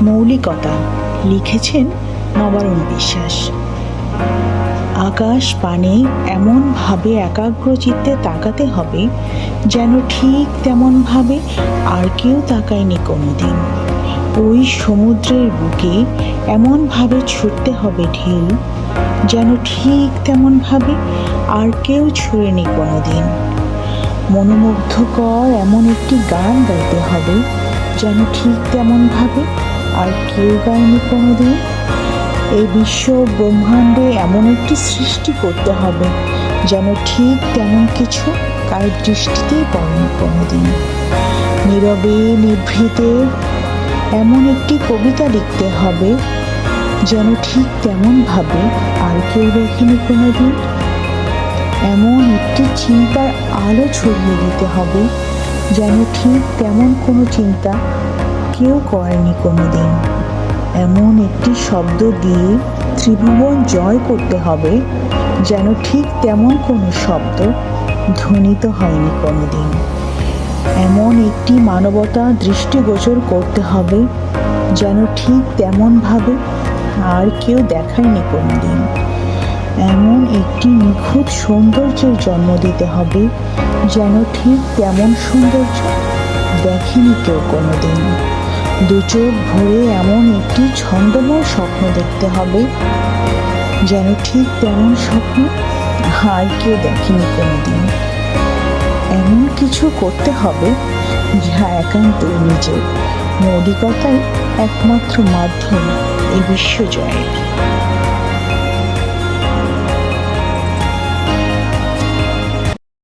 মৌলিকতা, লিখেছেন নবারুণ বিশ্বাস। আকাশ পানে এমনভাবে একাগ্রচিত্তে তাকাতে হবে যেন ঠিক তেমনভাবে আর কেউ তাকায়নি কোনোদিন। ওই সমুদ্রের বুকে এমনভাবে ছুটতে হবে ঢেউ যেন ঠিক তেমনভাবে আর কেউ ছুঁড়েনি কোনোদিন। মনোমুগ্ধকর এমন একটি গান গাইতে হবে যেন ঠিক তেমনভাবে আর কেউ গায়নি কোনোদিন। এই বিশ্ব ব্রহ্মাণ্ডে এমন একটি সৃষ্টি করতে হবে যেন ঠিক তেমন কিছু কারোর দৃষ্টিতেই পড়েনি কোনোদিন। নীরবে নিভৃতে এমন একটি কবিতা লিখতে হবে যেন ঠিক তেমনভাবে আর কেউ দেখেনি কোনোদিন। এমন একটি চিন্তার আলো ছড়িয়ে দিতে হবে যেন ঠিক তেমন কোনো চিন্তা কেউ করেনি কোনোদিন। এমন একটি শব্দ দিয়ে ত্রিভুবন জয় করতে হবে যেন ঠিক তেমন কোনো শব্দ ধ্বনিত হয়নি কোনোদিন। এমন একটি মানবতা দৃষ্টিগোচর করতে হবে যেন ঠিক তেমনভাবে আর কেউ দেখায়নি কোনোদিন। এমন একটি নিখুঁত সৌন্দর্যের জন্ম দিতে হবে যেন ঠিক তেমন সৌন্দর্য দেখেনি কেউ কোনোদিন। দু চোখ ভরে এমন একটি ছন্দময় স্বপ্ন দেখতে হবে যেন ঠিক তেমন স্বপ্ন আর কেউ দেখেনি কোনোদিন। এমন কিছু করতে হবে যা একান্তই নিজের। মৌলিকতাই একমাত্র মাধ্যম এই বিশ্ব জয়ের।